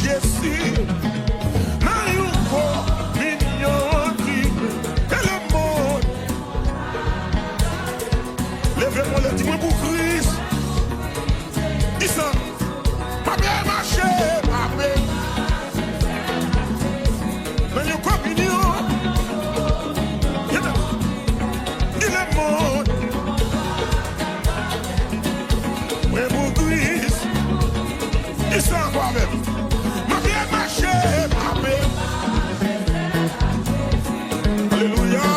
Jessie. Now you go in your deep. Et le monde. Levez-moi le dis-moi pour Christ. Dis ça. Ma bien marché, ma bien. Now you go in your. Dis le monde. Mais pour Christ. Dis ça encore même. Ma bien marché, ma bien. Alléluia.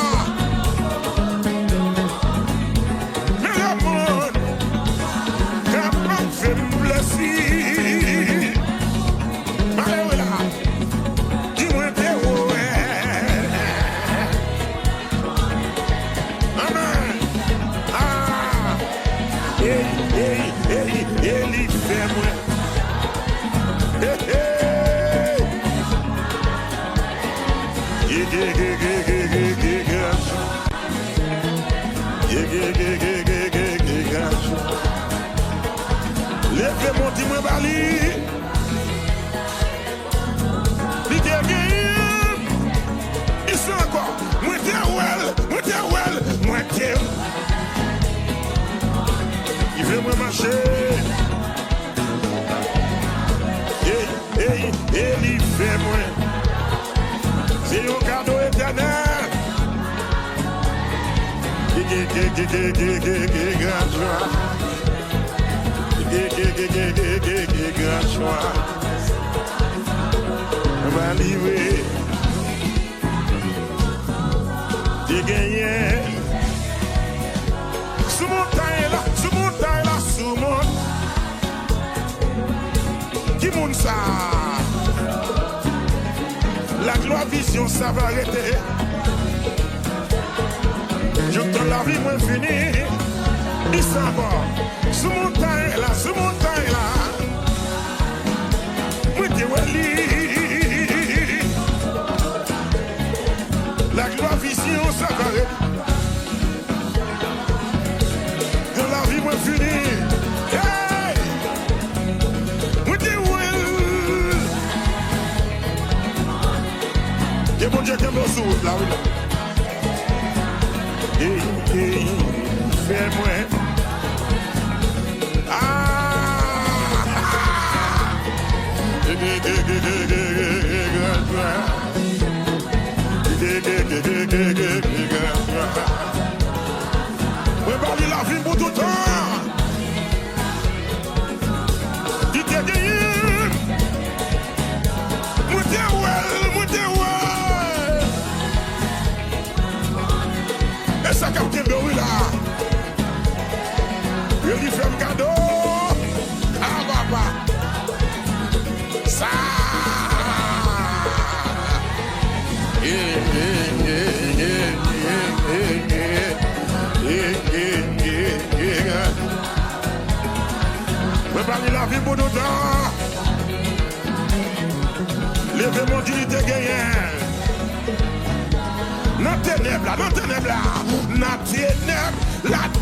Mais le monde, quand on fait me blesser, Alléluia. Dis-moi t'es ouais. Amen. Ah. Il fait moi. Levez mon dis-moi Bali. Il sent encore. Moi t'es well. Il veut me marcher. Il fait moi. C'est un cadeau éternel. Grand joie. Grand joie. On va livrer. J'ai gagné. Sous montagne là, sous mon. Qui monte ça? La gloire vision, ça va arrêter. Je donne la vie, moi fini. Il s'en va. Sous montagne là. Moi t'es wali. La gloire vision, ça va arrêter. Dans la vie, moi fini. Hey! Moi t'es wali. Et bon Dieu qui me souffle là, oui là. Fais-moi. Oui, parler la vie pour tout le temps. Il t'est gagné. Moi t'es well. Et ça capte de oui là. Il lui fait un cadeau. Ah papa. Ça. Mais parler la vie pour tout le temps. Levez mon Dieu, il te gagne. Dans ténèbres là,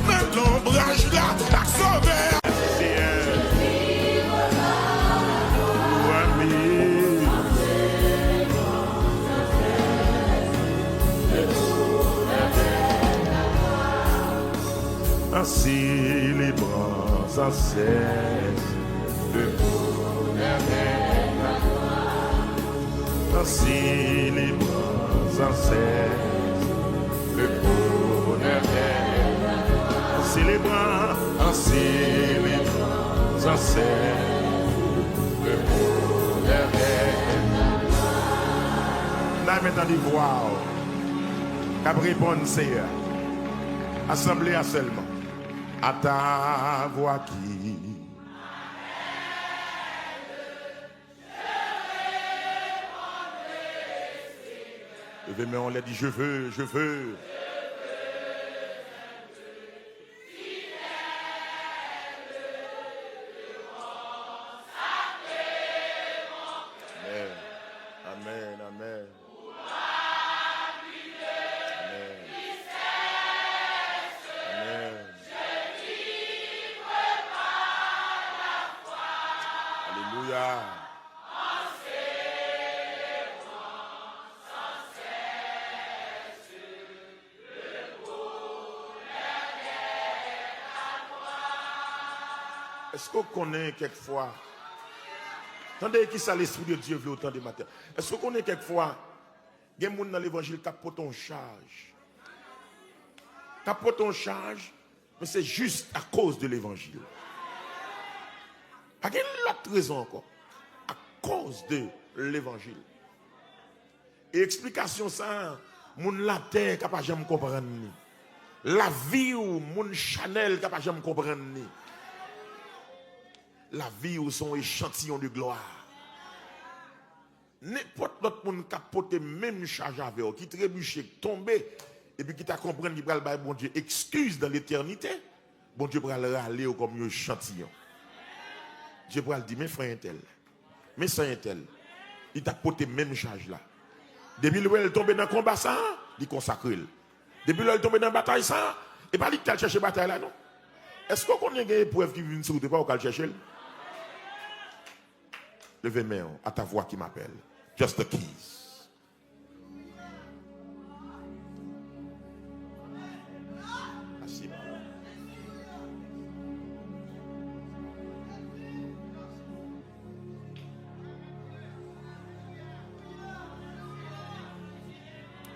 dans l'ombrage là, la sauveur. Ainsi les bras sans cesse, le bonheur est la gloire. Ainsi les bras sans cesse, le bonheur est la gloire. Ainsi les bras sans cesse, le bonheur est la gloire. Là maintenant des voix, qu'à répondre Seigneur, assemblée à seulement. À ta voix qui mais on l'a dit je veux amen Est-ce qu'on connaît quelquefois? Attendez, qui ça l'Esprit de Dieu veut autant de matin? Est-ce qu'on connaît quelquefois? Il y a des gens dans l'évangile qui capotent en charge. Capotent en charge, mais c'est juste à cause de l'évangile. Pas qu'il y a une autre raison encore. À cause de l'évangile. Et explication ça, mon latin capable jamais comprendre. La vie ou mon Chanel capable jamais comprendre. La vie ou son échantillon de gloire. N'importe l'autre monde capote même charge avec eux, qui trébuche, tomber, et puis qui t'a compris qu'il va le bon Dieu excuse dans l'éternité, bon Dieu va le râler comme un échantillon. Dieu va le dire, mais frère tel, mais ça tel, il t'a porté même charge là. Depuis qu'il est tombé dans le combat ça, il consacre. Depuis qu'il est tombé dans la bataille ça, et pas qu'il t'a cherché la bataille là non. Est-ce qu'on a une épreuve qui vient sur le pas au chercher? Levez main à ta voix qui m'appelle. Just the keys. Assis.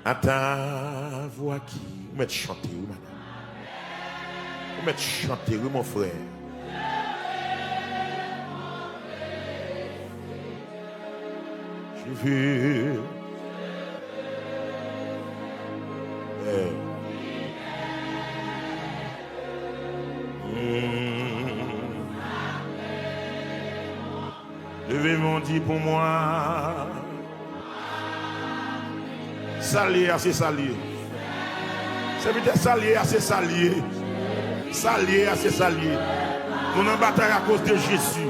À ta voix qui. Vous mettez chanter, madame. Vous mettez chanter, mon frère. Je veux. Levez mon dit pour moi. Salier, assez salier. C'est peut-être salier, assez salier. Salier, assez salier. On en bataille à cause de Jésus.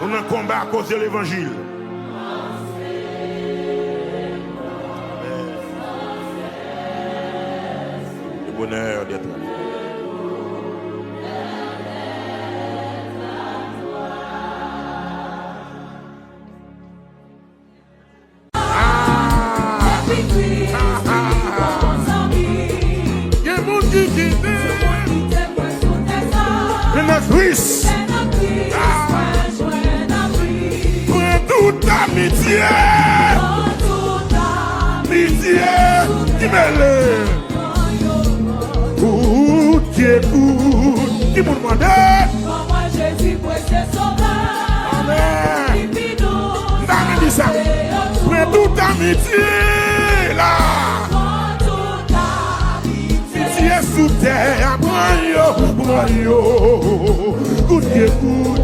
On en combat à cause de l'évangile. Le bonheur d'être là. Amitié, qui mêle, qui écoute, qui me demande. Moi Jésus, précieux sauveur. Amen. N'avez dit ça. Prends toute amitié là. Amitié sous terre, moi yo, good qui écoute,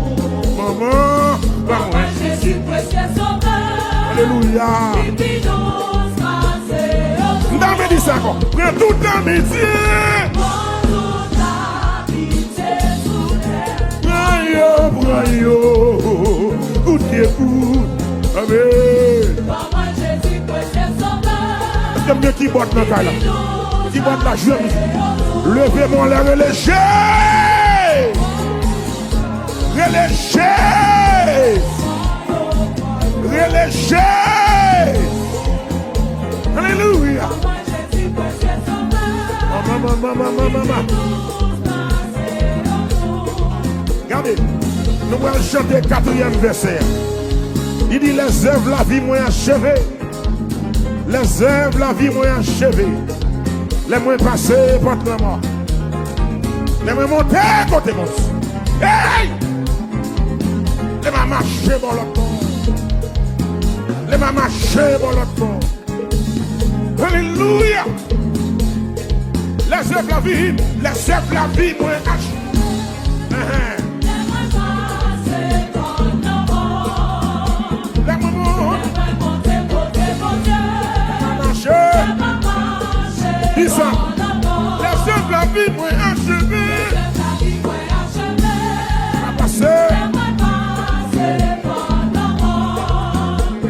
maman, moi Jésus, précieux sauveur. Alléluia. N'avez dit ça quoi. Prends toute amitié. Brayo, good qui écoute. Amen. Maman Jésus, précieux sauveur. Est-ce que mieux qui botte dans la là? Qui botte la jeune? Levez-moi la relégé. Relégé. Relégé. Alléluia. Maman. Regardez, nous allons chanter le 4e verset. Il dit les œuvres la vie moins achevée. Les œuvres la vie moins achevée. Les moins passés portent la mort. Les moins montés côté mon. Hey! Les moins marchés pour l'autre monde. Les moins marchés pour l'autre monde. Alléluia. Les œuvres la vie moins achevée. Dis ça. Les œuvres la vie moins achevée. A passé.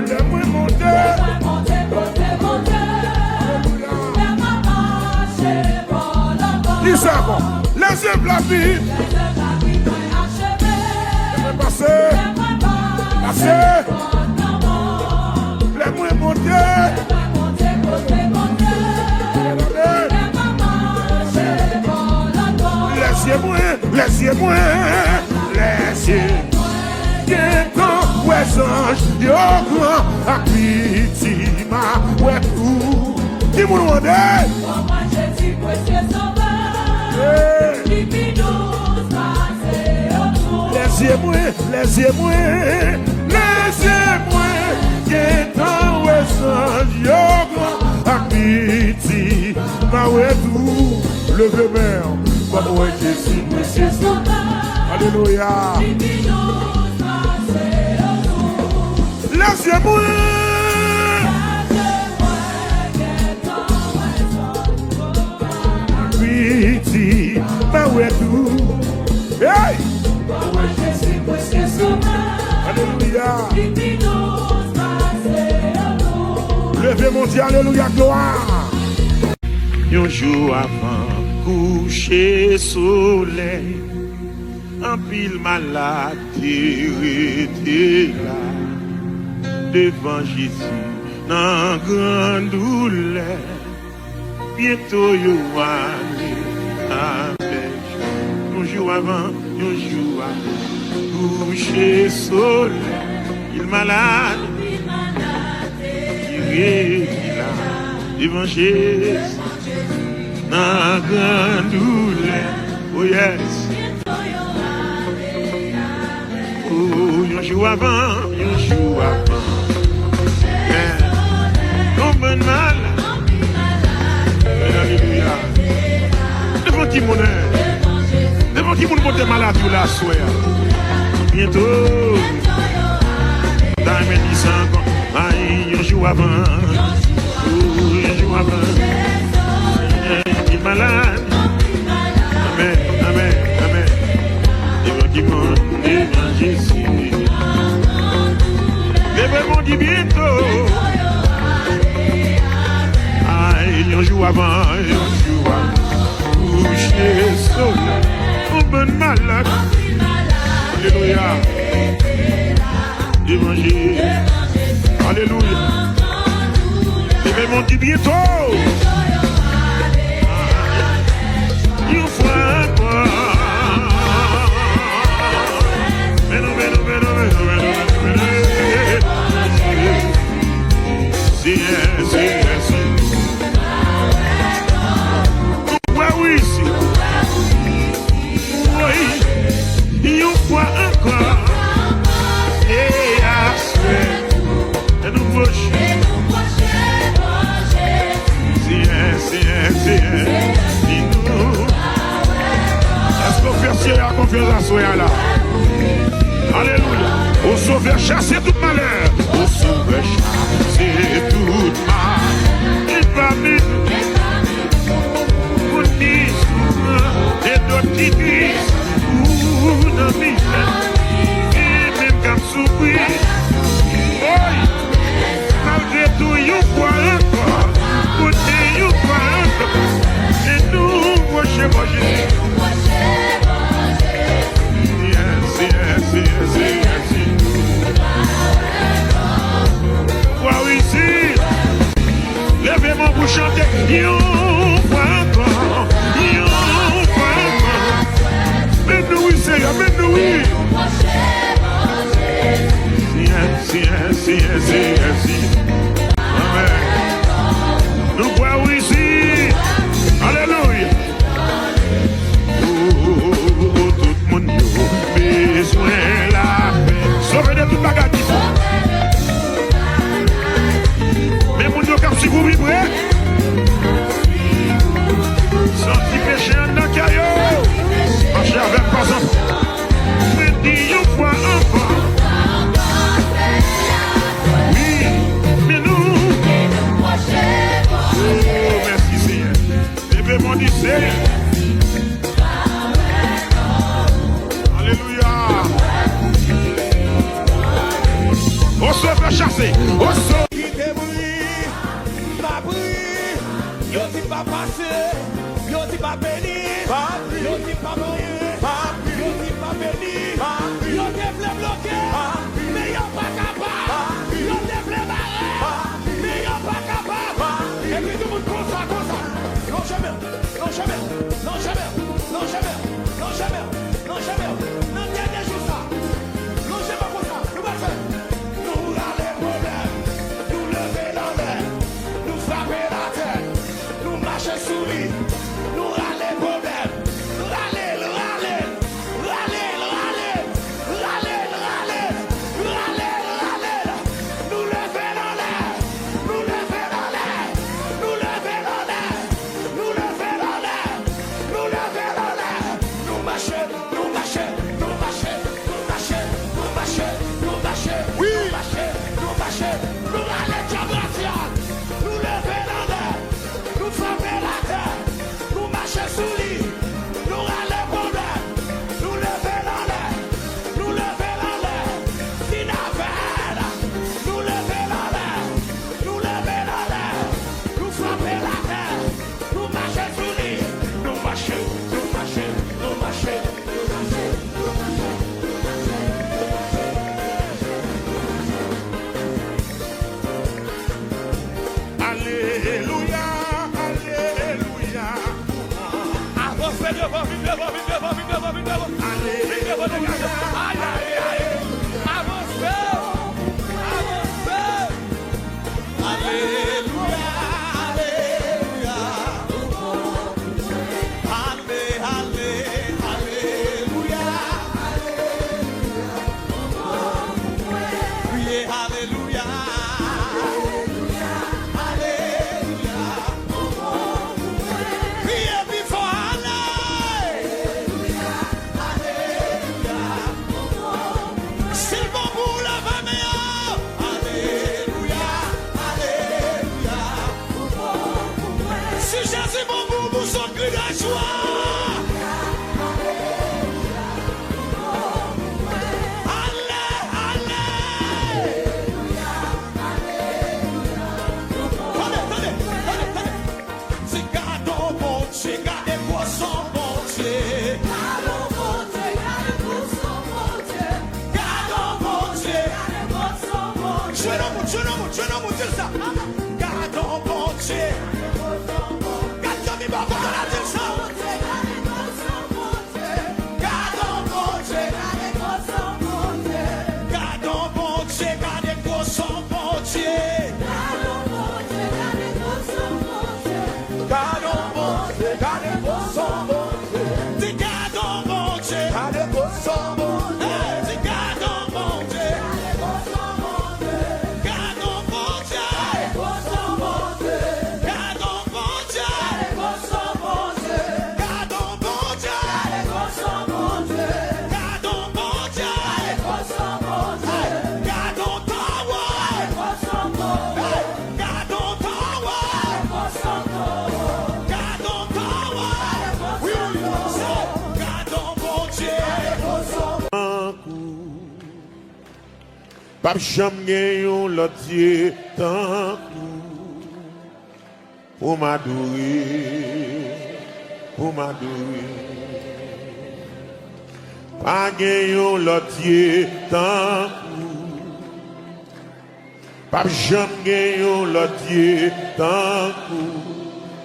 Les moins montés. Dis ça bon. Les œuvres la vie. Les moins passés. Les moins montés. Les yeux moins, ouais ange, yo grand, à petit ma, ouais tout. Qui vous demande? Moi je suis précieux sauveur, qui nous passe autour. Les yeux moins, qui ouais ange, yo grand, à petit ma, ouais tout. Levez mère, moi je suis précieux sauveur. Alléluia. Laissez-moi. Piti, ma ouedou. Hey! Alléluia. Levez mon Dieu, alléluia, gloire. Un jour avant coucher soleil, un pile malade était là. Devant Jésus, dans grande douleur, bientôt you aller avec un jour avant, coucher soleil, il malade, il est là, devant Jésus, dans grande douleur, oh yes, oh un jour avant, Comme un mal. Alléluia. Devant qui mon est? Devant qui mon monte malade ou la soeur? Bientôt. Dans mes 10 ans, un jour avant. Un jour avant. Il est malade. Amen, amen, amen. Devant qui mon devant Jésus. Devant mon dit bientôt. Un jour avant, coucher soleil, un bon malade. Alléluia. Évangile. Alléluia. Et mon dit bientôt. Une fois encore. Est-ce qu'on fait la confiance à soi là? Alléluia. Au sauveur chasser tout malheur. Au sauveur chasser tout mal. Il va venir. Vous dites, et d'autres qui disent, ou dans les et même comme souffrir. Malgré tout, il faut encore. Vous dites, il faut encore. Et nous, moi, chez moi, Jésus. Wow, ici, levez-moi pour chanter. You encore, mais nous, Seigneur, mais nous, oui. Amen. Nous voyons ici, alléluia. Tout le monde a besoin la paix. Sauvez de toute bagarre. Mais mon Dieu, comme si vous vibrez, sans petit péché en un caillot, marchez avec pas enfant. Mais dis une fois enfant. Oui, mais nous. Oh, merci Seigneur. Levez mon Dieu, Seigneur. Alléluia. Au sauveur chassé. Au sauveur. Yo ti pa pase, yo ti pa béni, yo ti pa moyen, yo ti pa béni, yo te vle bloqué, mais yo pas capable, yo te vle barré, mais yo pas capable. Et puis tout le monde comme ça. Non jamais, non jamais, non jamais, non jamais, non jamais, non jamais, non dernier jour ça. Alléluia. Criez plus fort, Alléluia. C'est bon pour la famille. Alléluia. Alléluia. Si Jésus bon pour vous, son cri de joie. Je n'en vous dire ça. Gardons bon Dieu. Gardons mes barres, on a dit ça. Gardons bon Dieu. Gardons bon Dieu. Gardez gros son bon Dieu. Gardons bon Dieu. Gardez gros son bon Dieu. Dis gardons bon Dieu. Gardez gros son bon Dieu. Dis gardons bon Dieu. Pape jamais yon l'autre Dieu tant pour m'adorer, pour m'adorer. Pas yon l'autre Dieu tant Pape jamais yon l'autre Dieu tant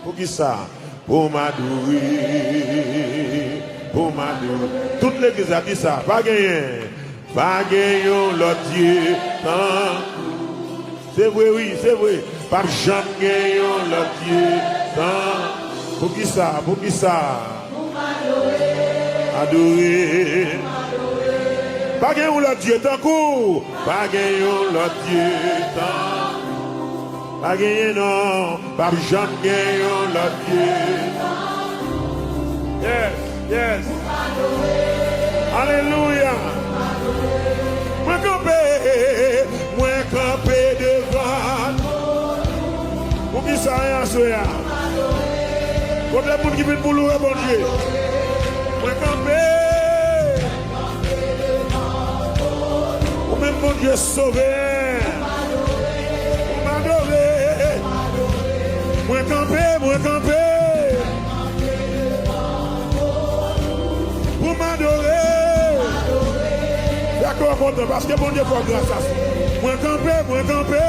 pour qui ça? Pour m'adorer, pour m'adorer. Toute l'église a dit ça, pas gagné. Pas gagné l'autre Dieu tant. C'est vrai, oui, c'est vrai. Pas jamais l'autre Dieu tant. Pour qui ça? Pour qui ça? Pour m'adorer. Adorer. Pas gagné l'autre Dieu tant coup. Pas gagné l'autre Dieu tant. Pas gagné non. Pas jamais l'autre Dieu tant. Yes, yes. Alléluia. Moi campé devant. Pour qui ça rien soya? Pour les gens qui viennent pour louer bon Dieu. Moi campé. Pour même bon Dieu sauvé. Pour m'adorer. Moi campé, moi campé. Pour m'adorer. D'accord, content parce que bon Dieu fait grâce à ça. Moi campé, moi campé.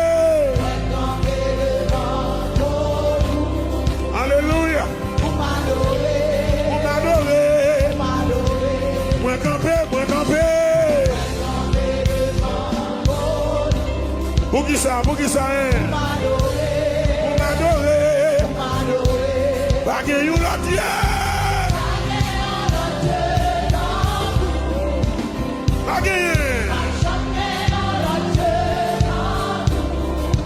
Alléluia. Pour m'adorer. Moi campé, moi campé. Pour qui ça, pour qui ça est? Pour m'adorer. Pas que you la Dieu.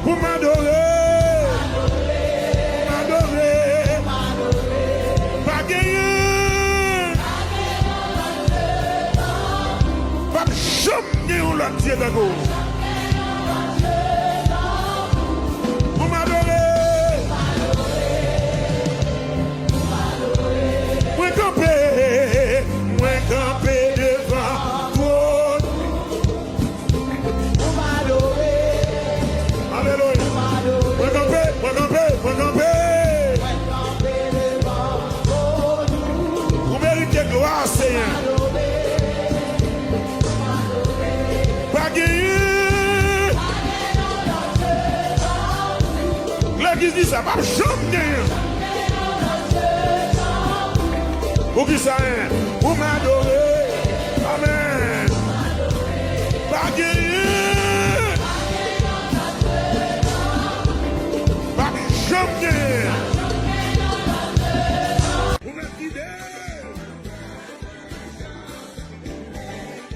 Pour m'adorer, pas gagner, pas jamais on l'a dit d'accord. Pour m'adorer, moi camper devant toi. Pour m'adorer, alléluia. Moi camper. Vous méritez gloire, Seigneur. Pas gagner. L'église dit ça, pas jamais. Pour qui ça est? Pour m'adorer. Amen. Pas gagner. Pas jamais. Pour m'aider.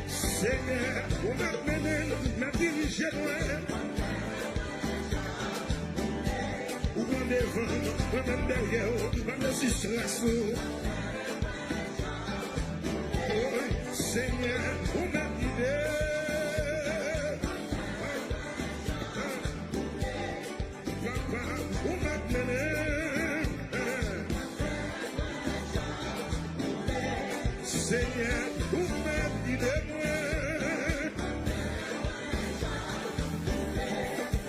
Seigneur, pour m'amener, me diriger. dirigez moi. Ou prendre devant, moi-même derrière, moi-même si stress. Oh, Seigneur, on m'a guidé. Papa, on m'a mené. Seigneur, on m'a guidé moi.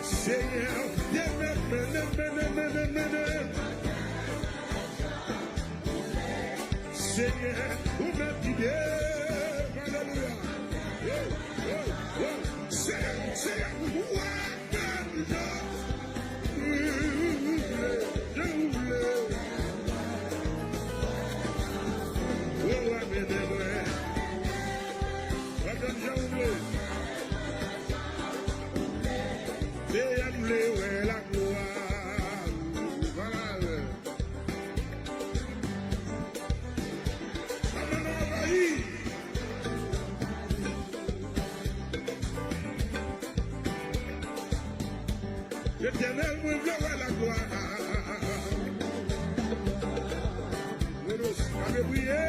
Seigneur, Seigneur, on m'a guidé. Alléluia. Seigneur, la gloire. Voilà. L'Éternel me verra la gloire. Avez prié.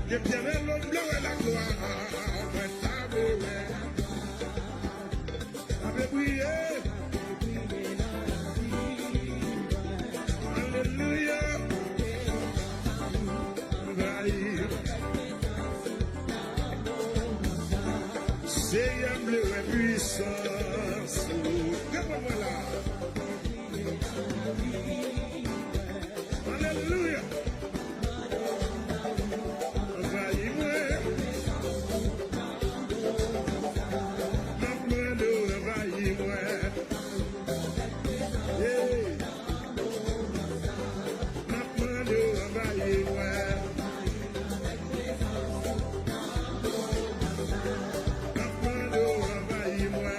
L'Éternel me verra la gloire. Avez prié. Alléluia. Seigneur, bleu et puissance. Comment là? Alléluia. Envahis-moi. Maintenant, envahis-moi. Maintenant, envahis-moi.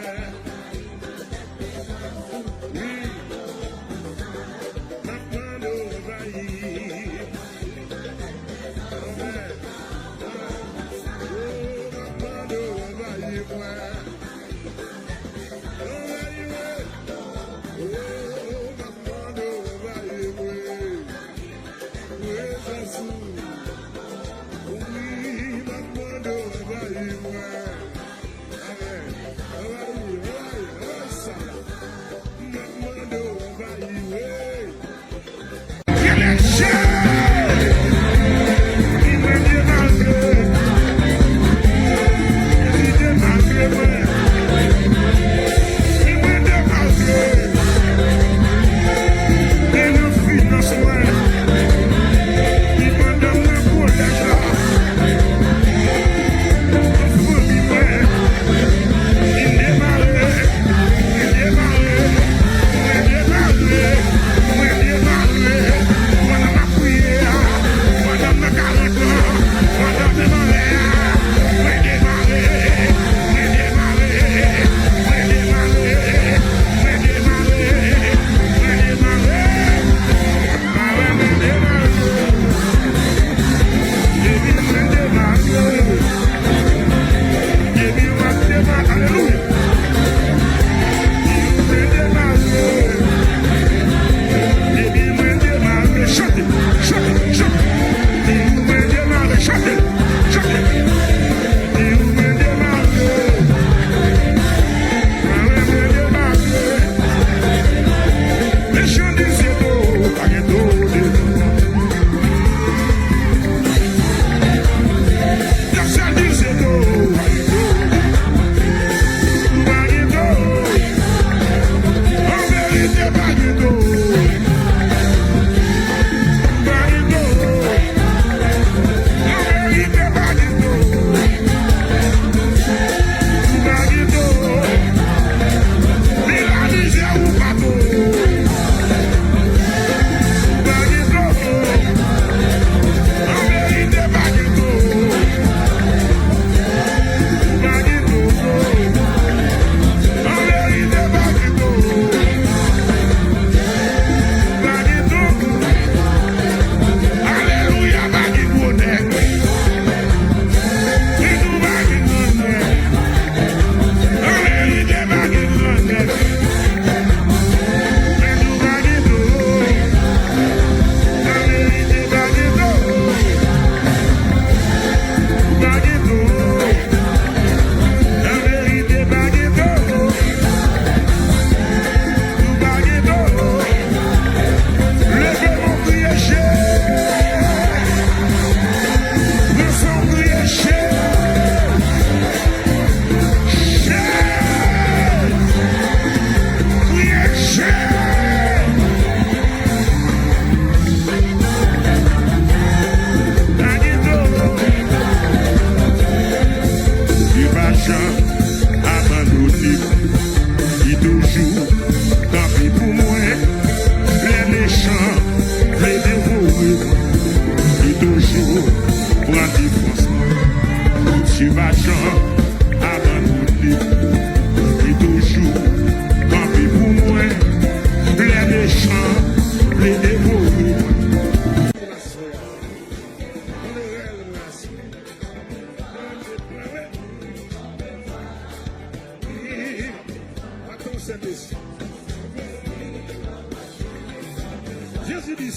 Jésus du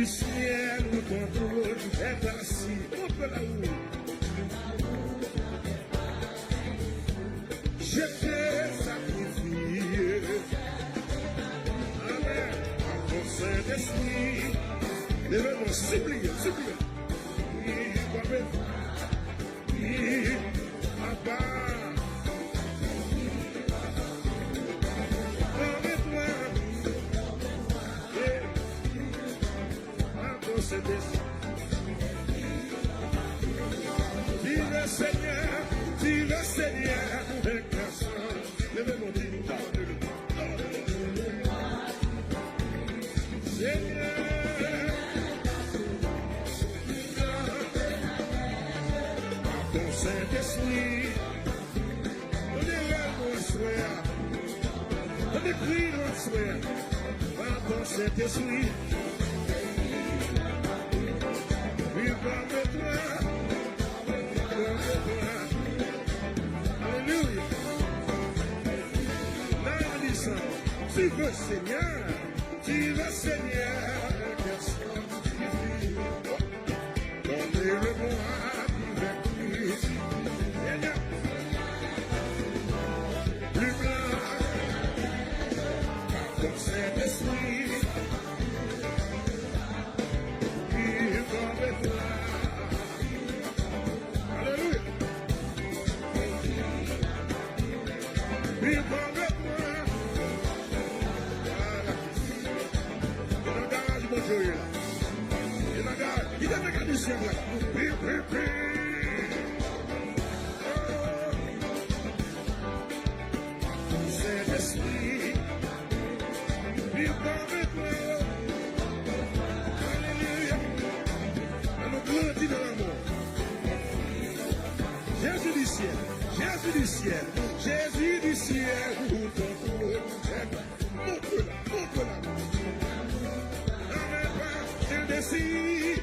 ciel, où ton trône est assis. On peut la où? Je t'ai sacrifié. Amen. À ton Saint-Esprit. Lève-moi, supplie. Papa. Vive Seigneur, levez-moi, Seigneur, ton Saint-Esprit, donnez-le soir, donnez-lui notre soir, par ton Saint-Esprit. Alléluia. Tu veux Seigneur, donnez-le-moi, plus blanc, comme Saint-Esprit, vive avec toi. Alléluia. Vive avec moi. Il a regardé ce là. Saint-Esprit, vive avec moi. Alléluia. Alors grandis dans l'amour. Jésus du ciel, où ton trône est. Montre-la. Saint-Esprit,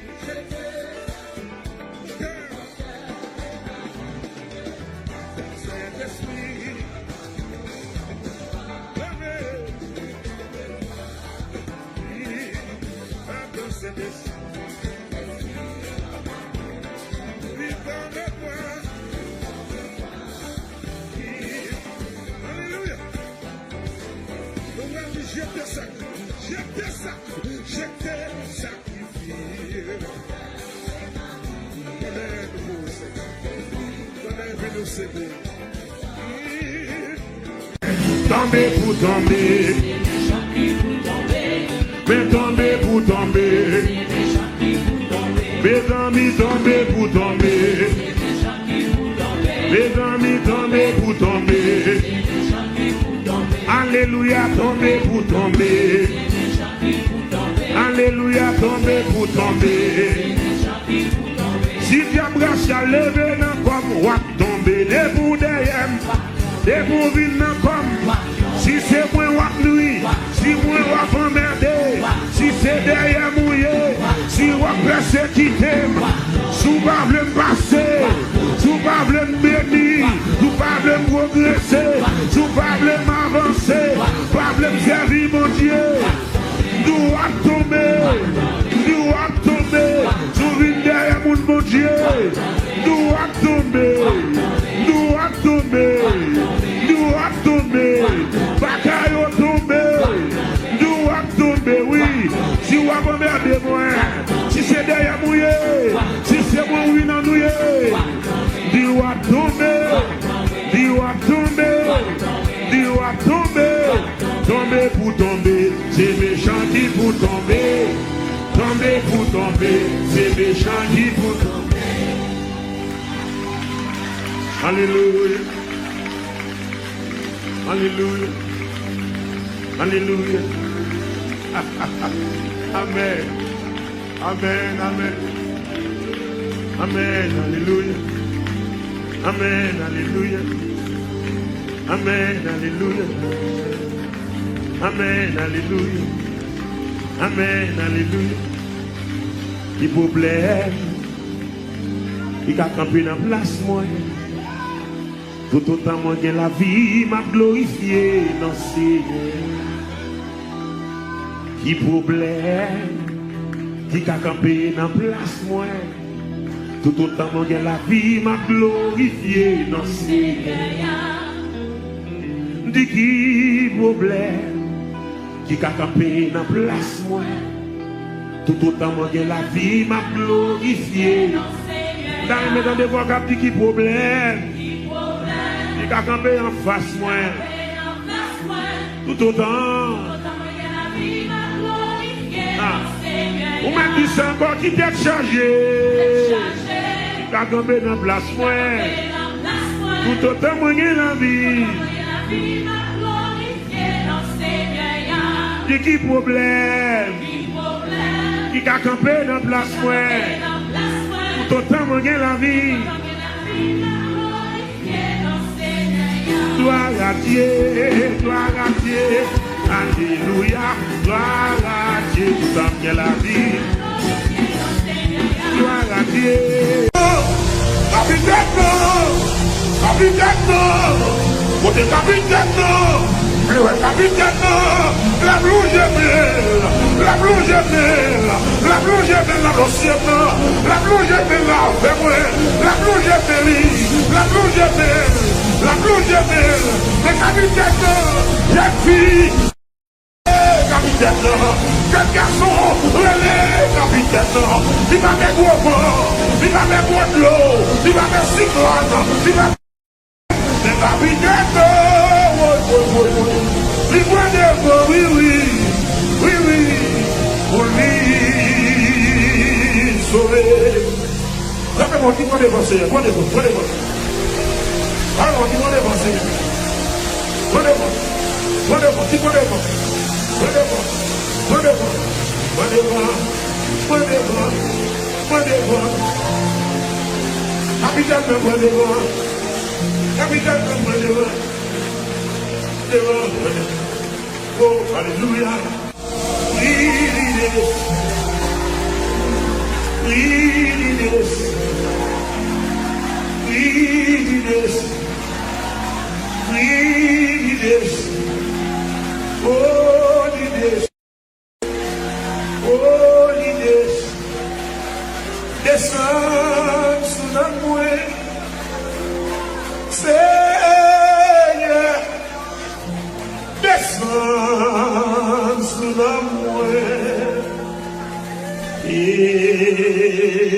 alléluia. Je t'ai sacrifié. Donnez-nous, Seigneur. Tomber pour tomber. Mais tomber pour tomber. Mes amis tomber pour tomber. Mes amis tomber pour tomber. Alléluia, tomber pour tomber. Alléluia, tomber pour tomber. Si tu as brassé à lever, comme ou à tomber, des bouts derrière, des bouts venant comme. Si c'est moi ou à nuit, si moi ou à emmerder, si c'est derrière mouillé, si ou à persécuter, sous pas me passer, sous pas me bénir, sous pas me progresser, sous pas m'avancer, pas me servir mon Dieu. Nous à tomber, sous une derrière mon Dieu. Nous à tomber, bataille au tomber, nous à tomber, oui. Si vous avez emmerdé moi, si c'est derrière mouillé, si c'est moi oui non mouillé, nous à tomber, tomber pour tomber, c'est méchant qui pour tomber, tomber pour tomber, c'est méchant qui pour tomber. Alléluia. Alléluia. Alléluia. Amen. Amen. Amen. Amen. Alléluia. Amen. Alléluia. Amen. Alléluia. Amen. Alléluia. Amen. Alléluia. Il vous plaît. Il a campé dans la place, moi. Tout autant moi que la vie m'a glorifié dans Seigneur. qui problème, qui a campé dans place moi. Tout autant que la vie m'a glorifié dans ces dit qui problème, qui a campé dans place moi. Tout autant que la vie m'a glorifié. Dans mes temps de voix qui problème, qui a campé en face moi. Tout autant. Ou même du sang encore qui t'est chargé. Qui a campé dans place moi. Tout autant moi j'ai la vie. Dis qui problème. Qui a campé dans place moi. Tout autant moi j'ai la vie. Gloire à Dieu, gloire à Dieu. Alléluia, gloire à Dieu. Tout autant j'ai la vie. Gloire à Dieu. Capitaine, capitaine, côté capitaine. Capitaine, la blouche est belle, la blouche est belle, la blouche est belle, la blouche est belle, la blouche est belle, la blouche est belle, la blouche est belle, la blouche est belle, mais capitaine, j'ai fille, capitaine, quel garçon, relais, capitaine, il va mettre gros vent, il va mettre gros de l'eau, il va mettre cyclone, il va mettre capitaine. Oui, oui, oui, oui, pour lui sauver. Rappelez-moi qui m'a dévancé, prenez-moi. Alors, qui m'a dévancé. Prenez-moi, qui m'a dévancé. Prenez-moi. Capitaine, prenez-moi. Capitaine, prenez-moi. Oh, alléluia. Descends sous la mouée. Seigneur, descends sous la mouée.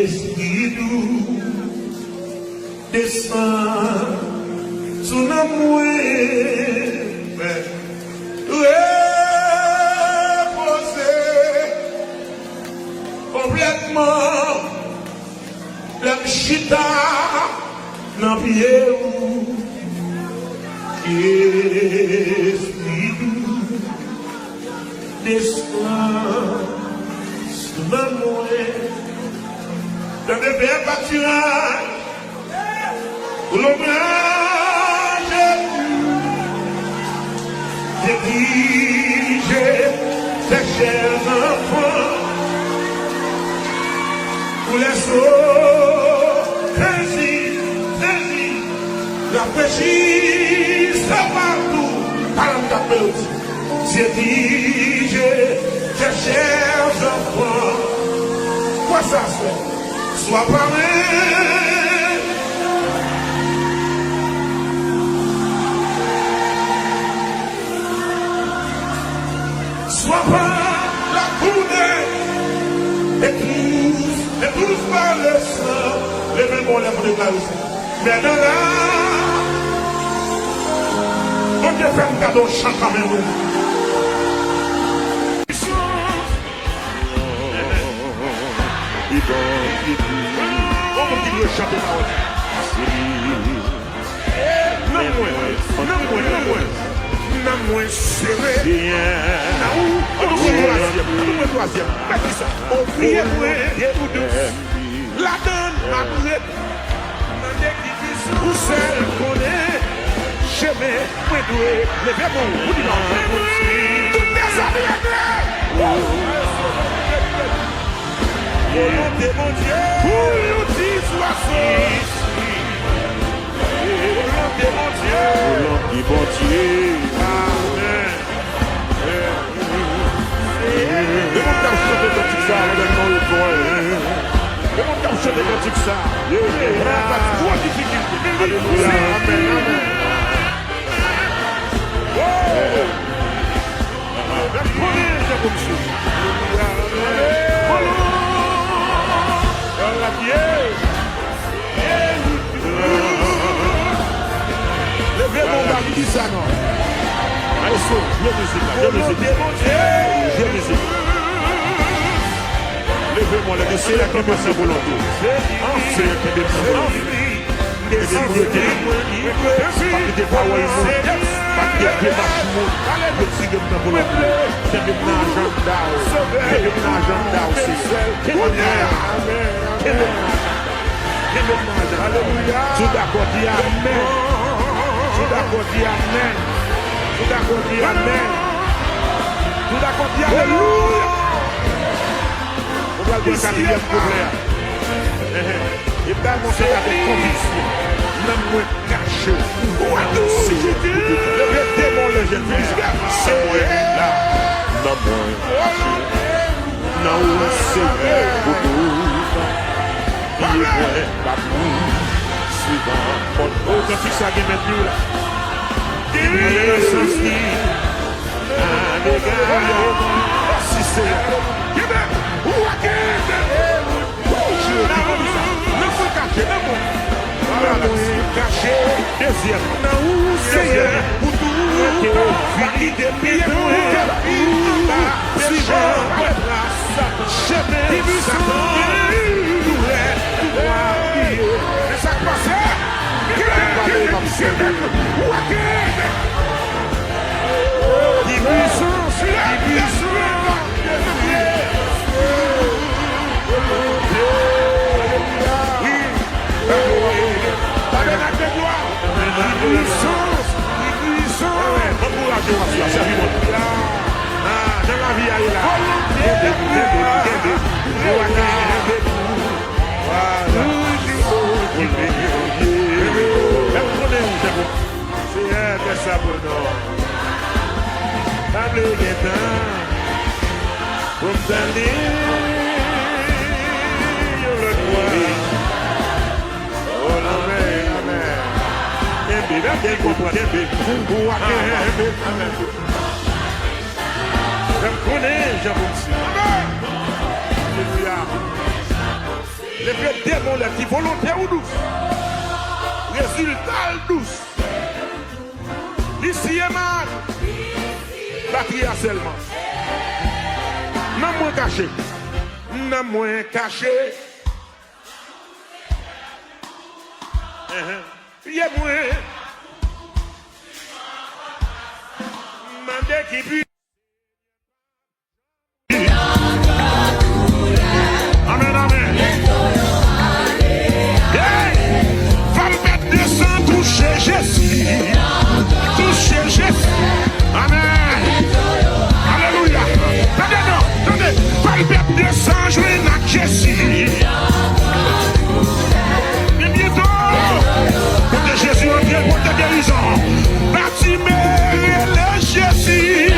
Esprit doux, descends sous la mouée. Reposer complètement la chita dans le pied. Esprit doux, descends sous la mouée. Dans le bien pâturage, où l'ombrage dirige tes chers enfants, où les eaux saisis, la péchisse partout, par la pelote, dirige tes chers enfants. Quoi ça fait? Sois paré. Sois pas la coudée. Épouse par le sang. Les mêmes mots les pour déclarer. Mais dans là, on te fait un cadeau chant quand même. On continue de chanter la haute. Non, moins serré. On troisième. On prie pour deux. La donne, ma couette. Pour celle qu'on est. Chemin, point doué. Les verbes, vous dites non. Toutes les amis. Volonté mon Dieu, pour nous dire sois volonté mon Dieu, volonté mon Dieu, amen. pratique ça. Grosse difficulté. Alléluia. Amen. Levez mon mari, dis ça non. Allez, saute, Dieu musique. Levez-moi le dessin, la qui me fait volonté. Enfin, qui me fait volonté. Pas que des paroles, pas que des démarches, le tigre de la volonté. Qui me met en jambe d'arbre, c'est Alléluia. Tout d'accord, dis amen. Tout d'accord, dis amen. Tout d'accord, dis amen. Tout d'accord, dis alléluia. On va le quatrième problème. Et bien, mon Seigneur, avec conviction, même moins caché. Le démon, le jeune, c'est moi là. Non, moins caché. Non, c'est vrai. Il est vrai, pas nous. Suivant. Oh, quand tu sais qu'il est plus là. Il est sorti. Si c'est. Caché, deuxième, pour tout, fini de payer pour les vrais démons, les petits volontaires ou douces. Résultat douce. Ici est mal. Batterie seulement. Non moins caché. Non moins caché. Il est moins. Mandé qui puis. Amen, amen. Va me mettre de sang, toucher Jésus. Toucher Jésus. Amen. Alléluia. Attendez. Va me mettre de sang, jouer avec Jésus. Et bientôt, pour que Jésus entre pour ta guérison. Bâtiment le Jésus.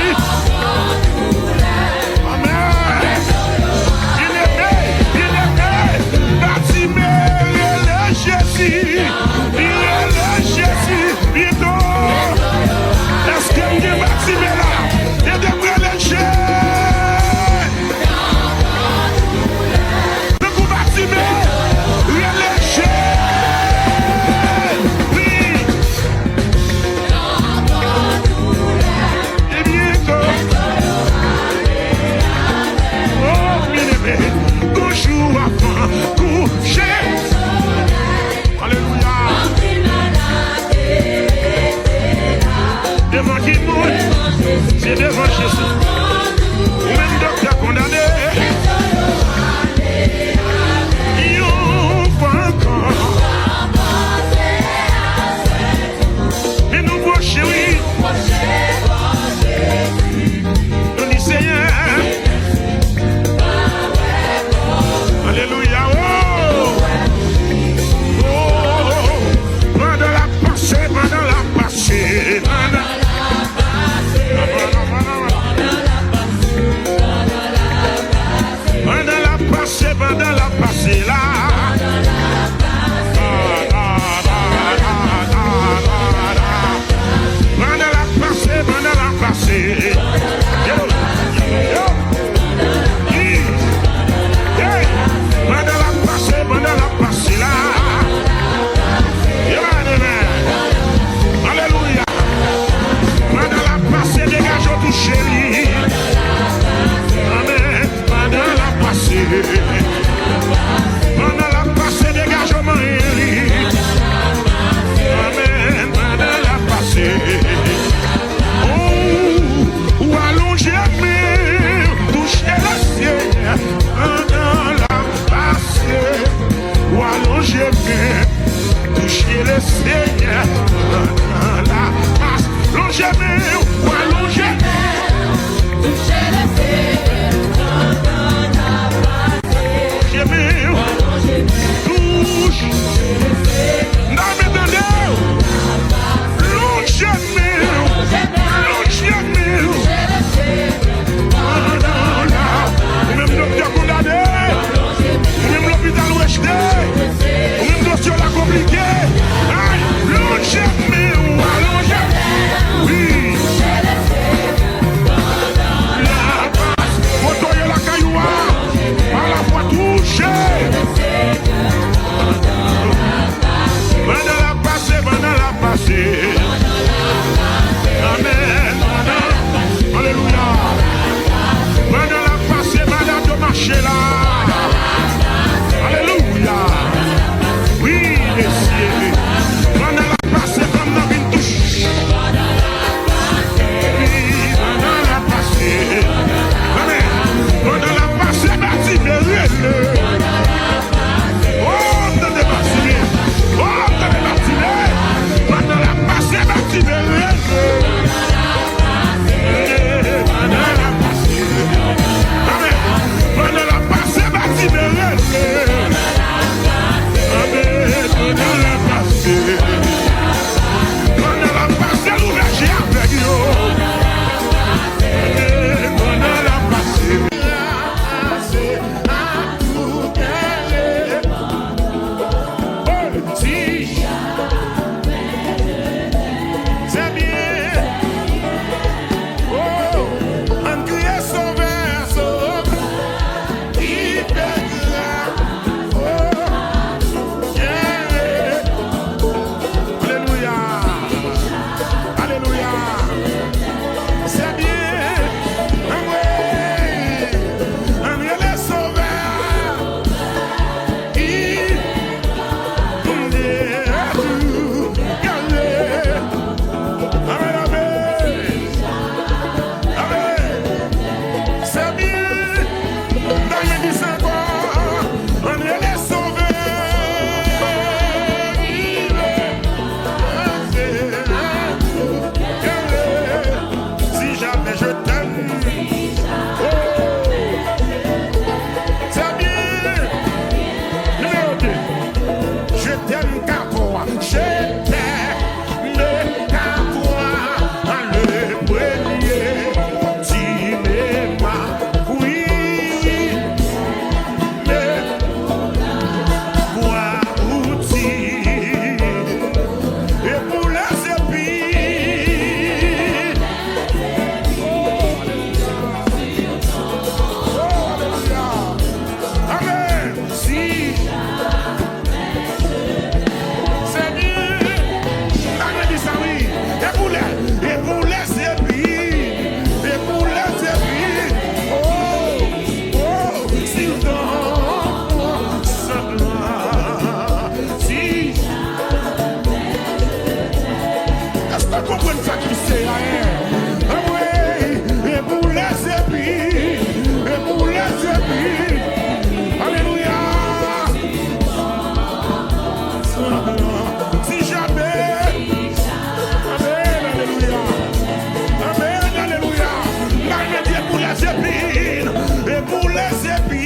épines, et pour les épines,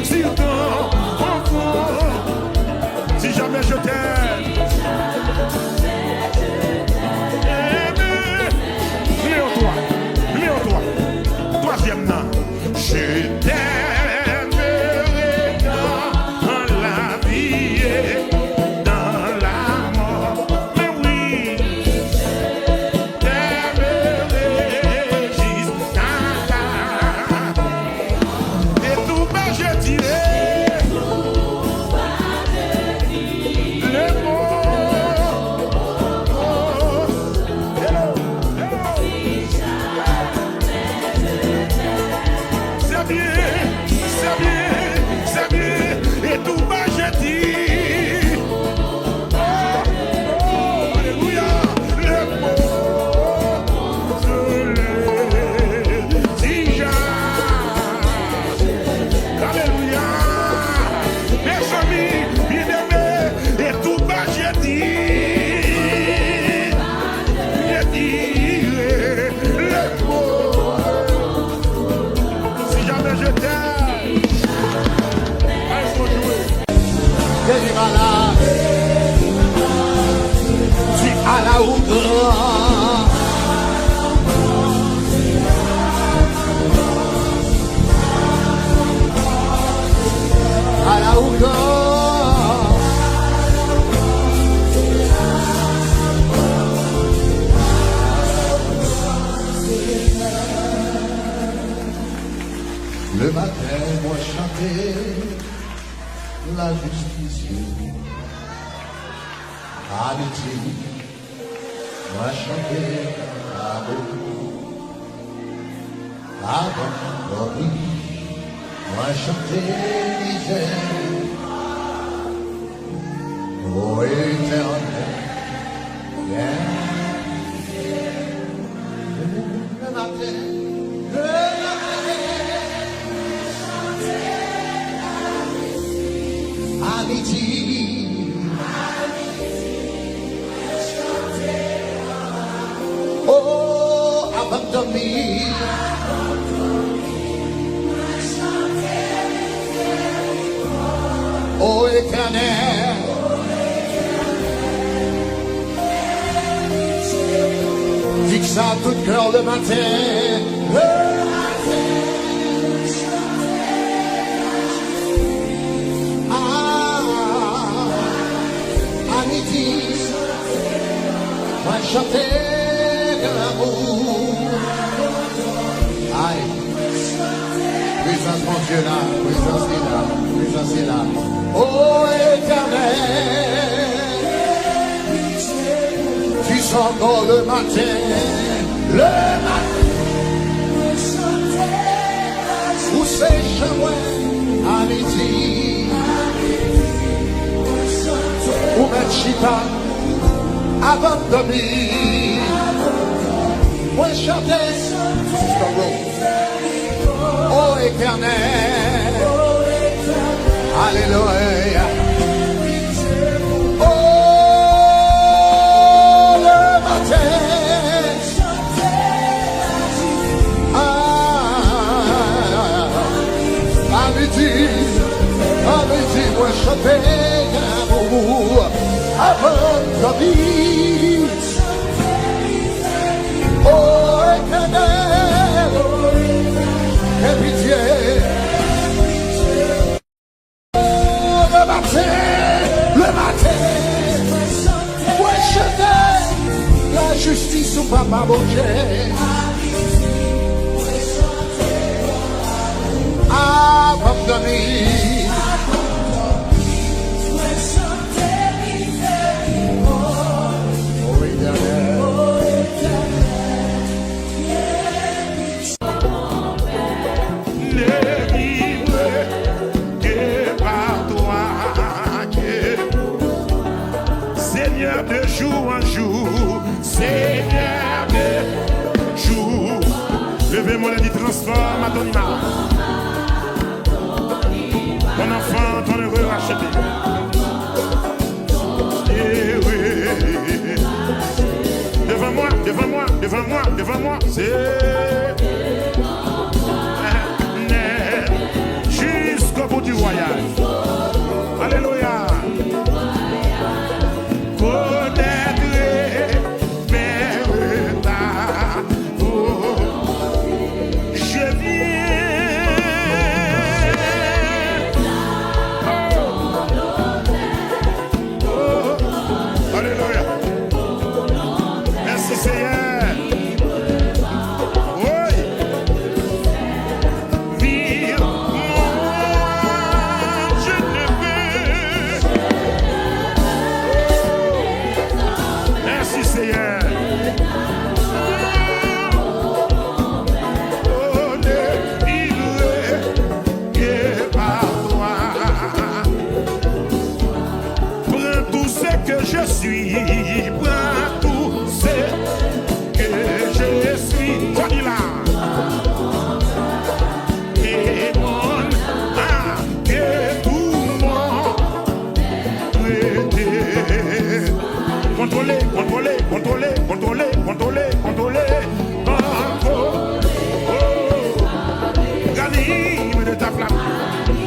sur ton enfant, si jamais je t'aime, Léo-toi, troisième nom, je t'aimerai dans la vie et dans la mort, mais oui, t'aimerai jusqu'à la et tout bas je dirai le mot. C'est bien, et tout bas je dis, alléluia, le mot je l'ai déjà. Alléluia. Mes amis bien-aimés, et tout bas je dirai le mot. Si jamais je t'aime, laisse-moi jouer. Tu as la hauteur. À la hauteur. Le matin, moi chantais la justice. Amitié, moi chantais l'amour. Abandonné, moi chantais misère. Oh éternel, viens. Le matin, amitié. Oh, abandonné. Oh, éternel. Fixe à tout cœur le matin. Moi chanter de l'amour. Aïe. Puissance mon Dieu là, puissance est là, puissance est là. Oh éternel, tu sens encore le matin, où c'est chemin, amitié, où mettre chita. Abandonné, moi chanter, oh éternel, alléluia, oh le matin, à midi, moi chanter l'amour. Abandonné, oh éternel, aie pitié. Oh, le matin, moi chanter la justice au papa bon Dieu. Abandonné. Seigneur de jour en jour, Seigneur de jour. Levez-moi les transforme à ton image. Mon enfant, ton heureux racheté. Eh oui. Devant moi, devant moi, c'est jusqu'au bout du voyage. Alléluia. Connaîtrai mes retards. Je viens. Alléluia. Merci Seigneur. Je suis, prends tout ce que je suis. Quoi dit là? Et mon que tout mon prêté. Contrôler.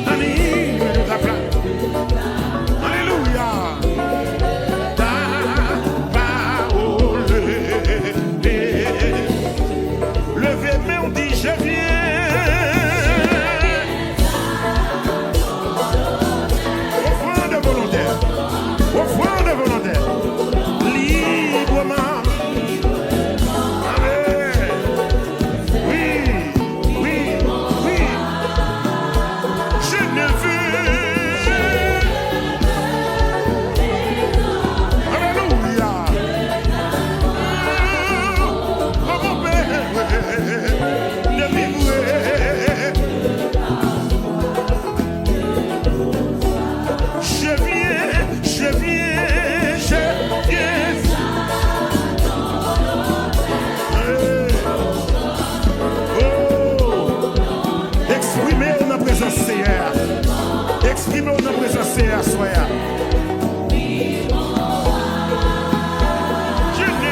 Anime de ta flamme. Alléluia. Exprimez notre présence, Seigneur, soyez. Je ne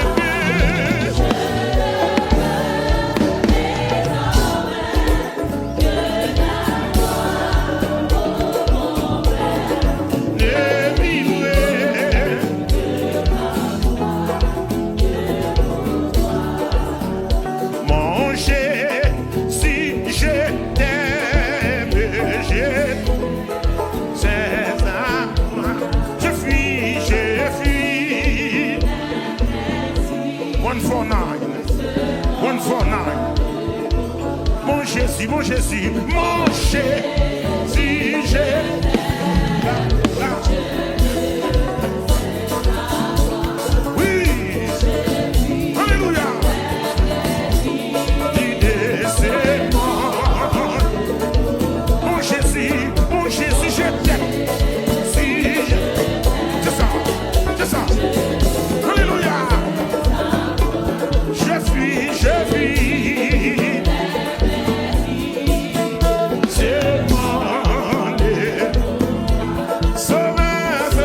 Mon Jésus, j'ai. Oui, alléluia. L'idée c'est mort. Mon Jésus, je t'aime. Si, c'est ça. Alléluia. Je vis. C'est mon Dieu. Sauveur.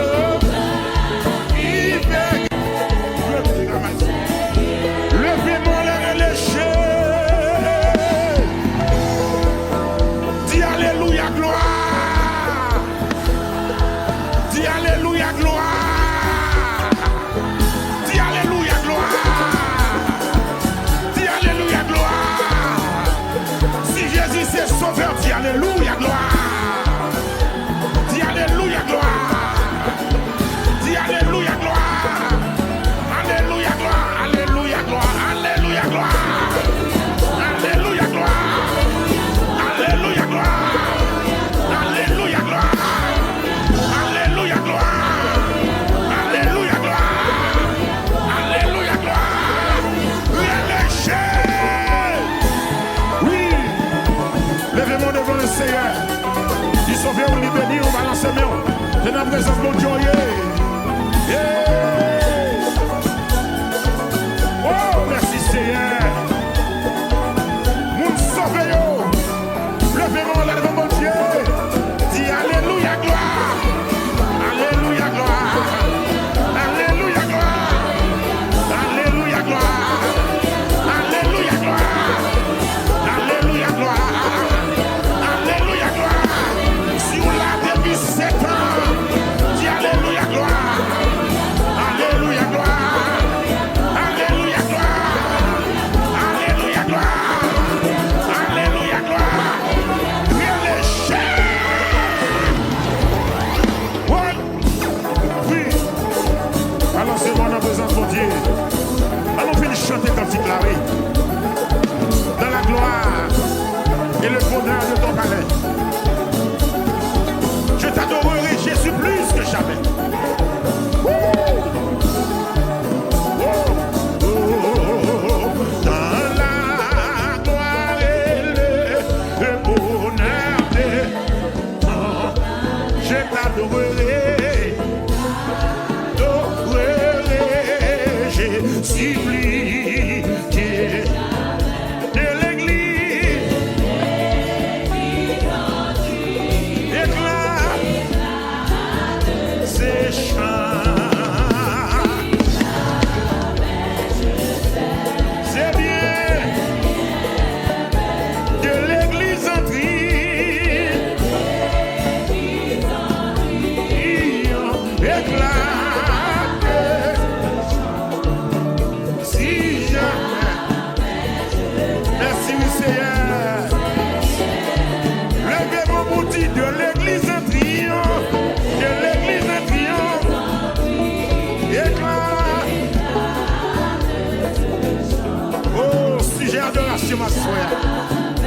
Dieu m'a soya.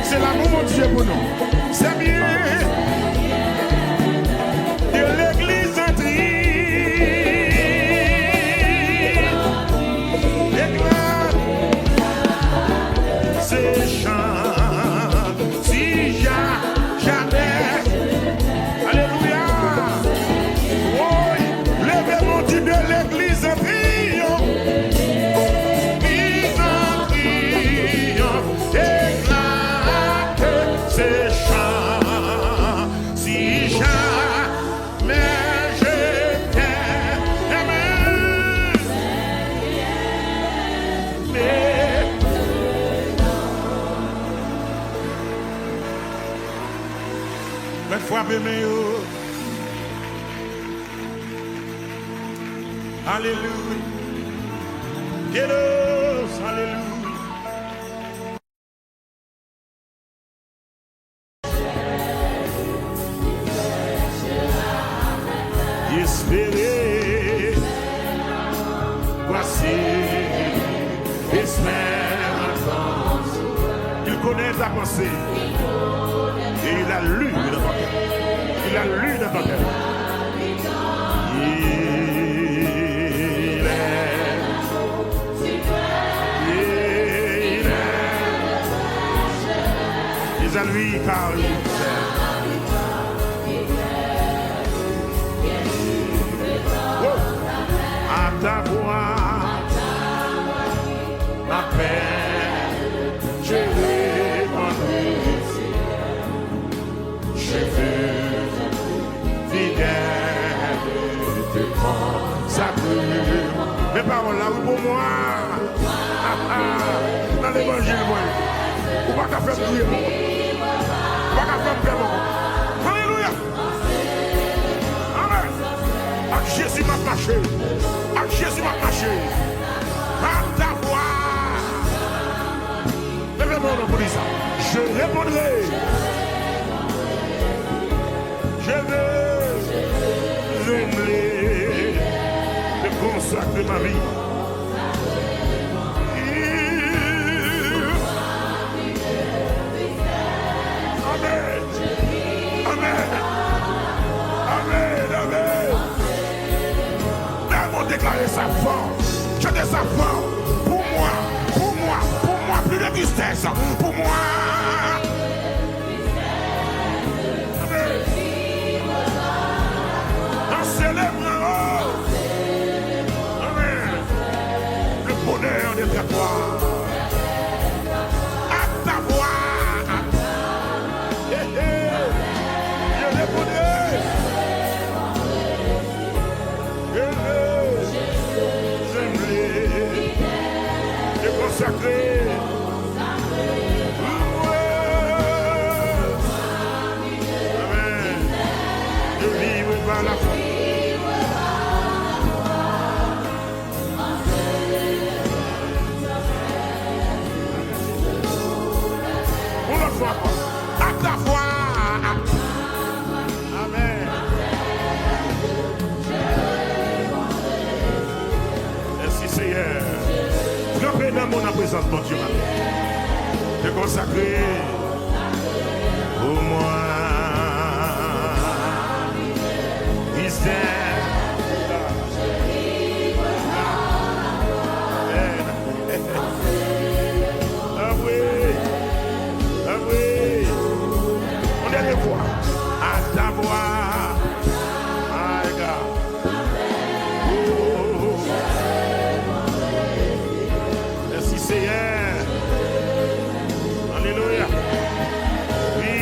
C'est l'amour mon Dieu pour nous. C'est bien. De l'église éclate ces chants. Si jamais. Alléluia. Oui, levez mon Dieu de l'église en priant. Éclate ces chants. Si jamais je t'aime. Mais frappez mes yeux. Alléluia. Kélos, alléluia. Espérer, voici, espère. Il connaît ta pensée. Et il a lu dans ton cœur. Il a lu dans ton cœur. À lui car il à ta voix, ma paix, je répondrai. Je veux fidèle te consacrer. Mes paroles là, oui, pour moi. Dans l'évangile, moi. Ou pas qu'à faire prier, moi. Alléluia. Amen. À Jésus m'a marché. À Jésus m'a marché. À ta voix. Levez-moi pour dire ça. Je répondrai. Je veux te consacrer ma vie. Déclarer sa force, chantez sa force pour moi, plus de tristesse, pour moi. En célébrant, amen, le bonheur de ta voix, à ta voix, je le bonheur. Consacré. Amen. De vivre par la foi. Pour la foi. À ta foi. Amen. Merci Seigneur. Frappez dans mon présence, mon Dieu, te consacrer pour moi. Mystère. Ah oui. On est les voix. À ta voix. Alléluia. Oui.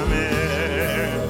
Amen.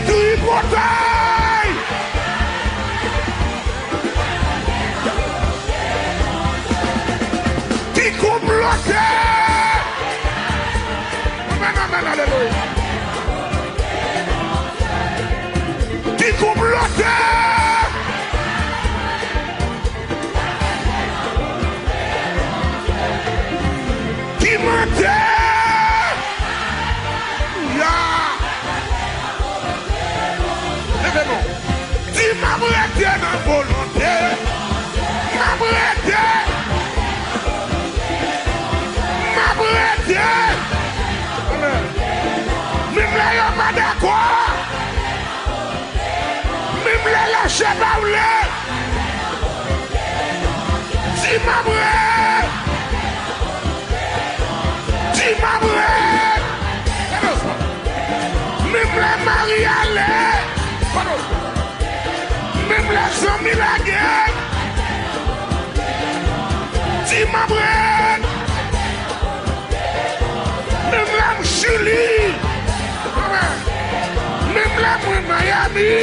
tripotaille. Qui complotait. Amen, alléluia. Qui complotait. Qui mentait. Dis ma brède dans volonté. Ma brède. Ma brède. Même là, y'a pas d'accord. Même là, lâchez pas ou là. Dis ma brède. Dis ma brède. Même la Marie allait. Même les amis la guerre. Dis ma brède. Même la Chili. Même la Miami.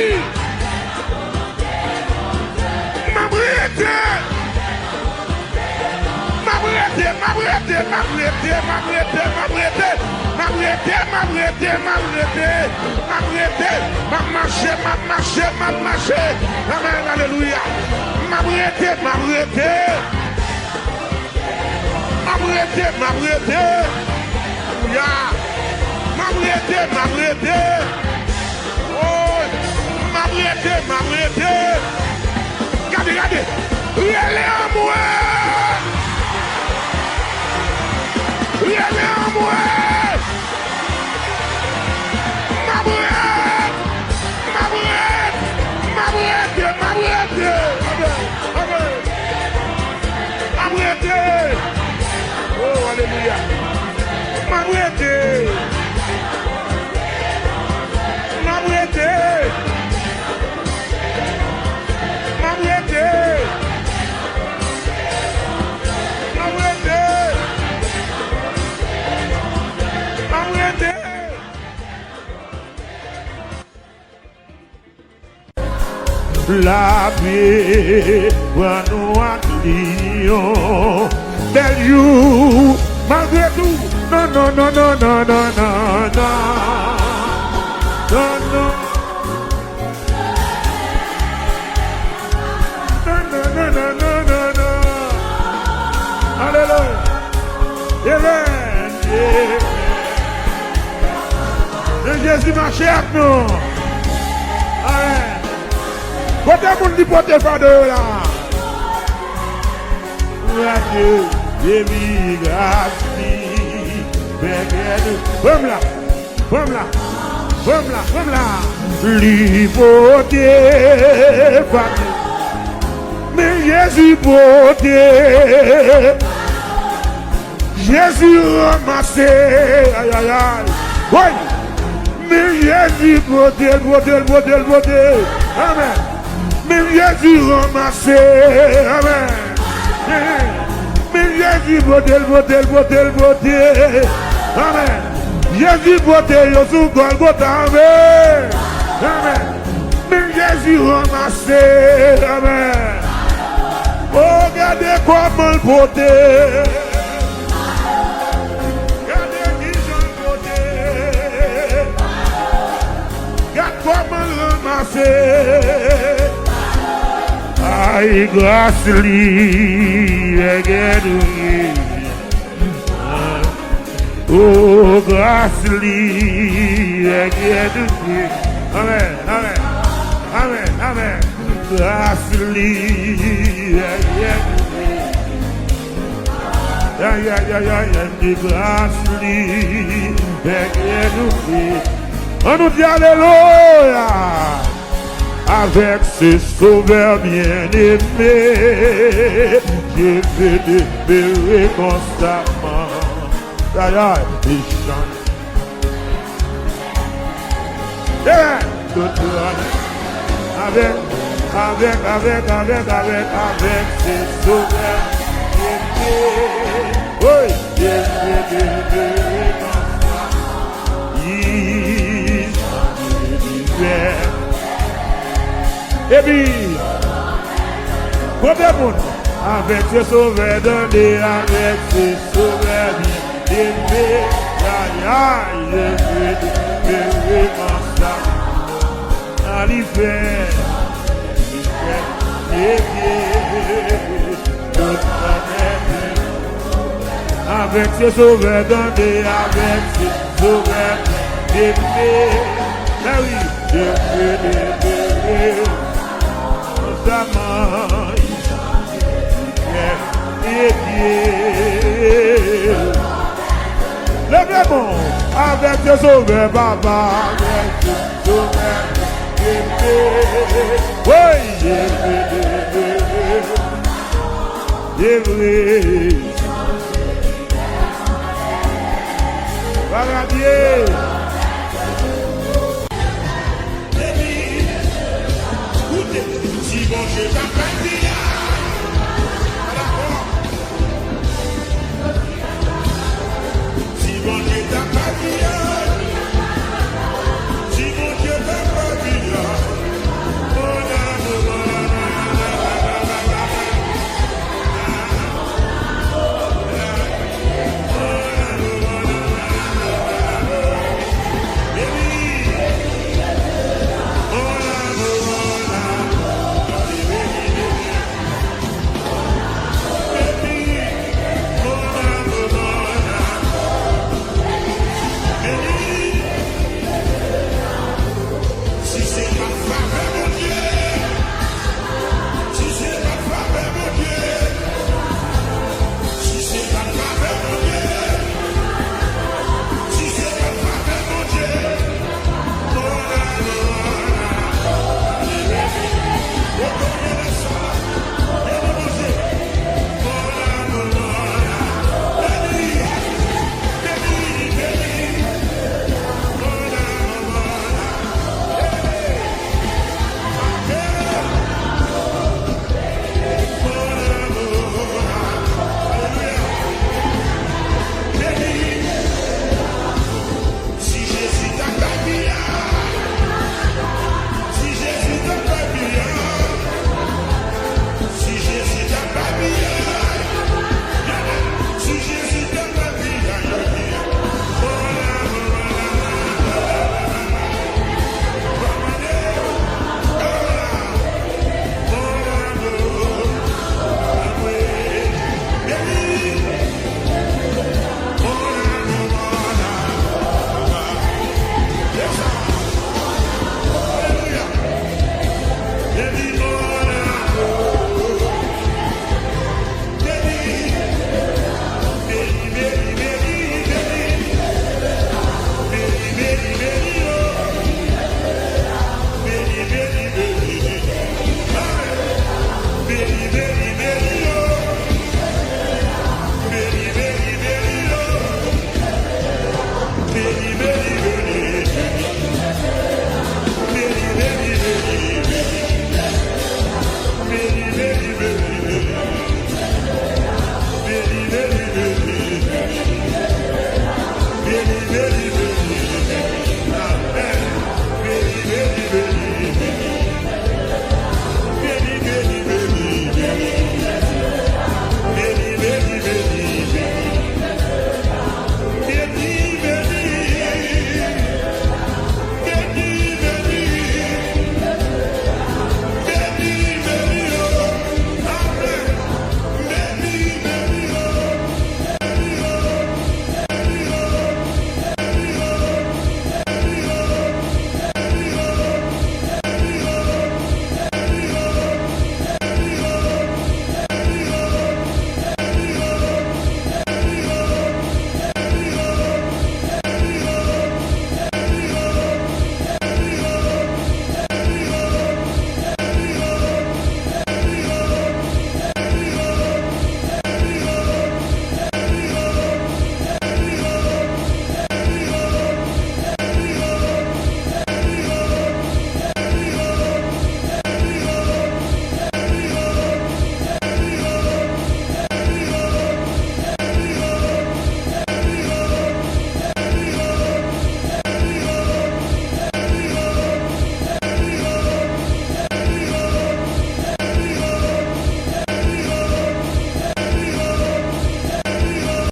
Ma brède. Ma brède, ma brède, ma brède, ma brède, ma brède. Ma brède, ma brède, ma brède, ma brède, ma marché, ma marché, ma marché. Amen, alléluia. Ma brède, ma brède. Ma brède, ma brède. Alléluia. Ma brède, ma brède. Oh, ma brède, ma brède. Regardez, regardez. Elle est en moi. Elle est en moi. Ma brède, ma brède, ma brède, ma brède. Ma brède. Oh, alléluia. Ma brède. Ma brède. Ma brède. Ma brède. Ma brède. La paix, va nous accueillir. Tell you, malgré tout, non, non, non, non, non, non, non, non, non, non. Non, non, non, non, non, non, non. Alléluia. Amen. Jésus marche avec nous. Amen. Côté moun di porter fardeau là. Dieu, émigration, vamos là, vamos là, vamos là, vamos là. Liberté, mais Jésus beauté, Jésus ramassé, aïe aïe aïe, oui, mais Jésus beauté, beauté, beauté, beauté, amen. Mais Jésus ramassé, amen. Mais Jésus beauté, beauté, beauté, beauté, amen. Jésus beauté, yo sous Golgotha, amen. Amen. Mais Jésus ramassé, amen. Oh, regardez comment le beauté. Regardez qui j'en beauté. Regarde comment le ramasser. Aïe, grâce li, oh, grâce li, amen, amen, amen, amen, grâce li, grâce li, on nous dit alléluia. Avec ce sauveur bien-aimé, je vais demeurer constamment. Aïe, aïe, et chante. Avec ce sauveur bien-aimé, oui, je vais demeurer constamment. Il chante Et puis, premier monde, avec ses sauveurs donnés, avec ses sauveurs aimés, je veux ça. À l'hiver, avec ses sauveurs donnés, avec ses sauveurs aimés, ben oui, je veux le vrai bon, avec tes sauveurs, papa, avec tes sauveurs, oui, j'ai vrai,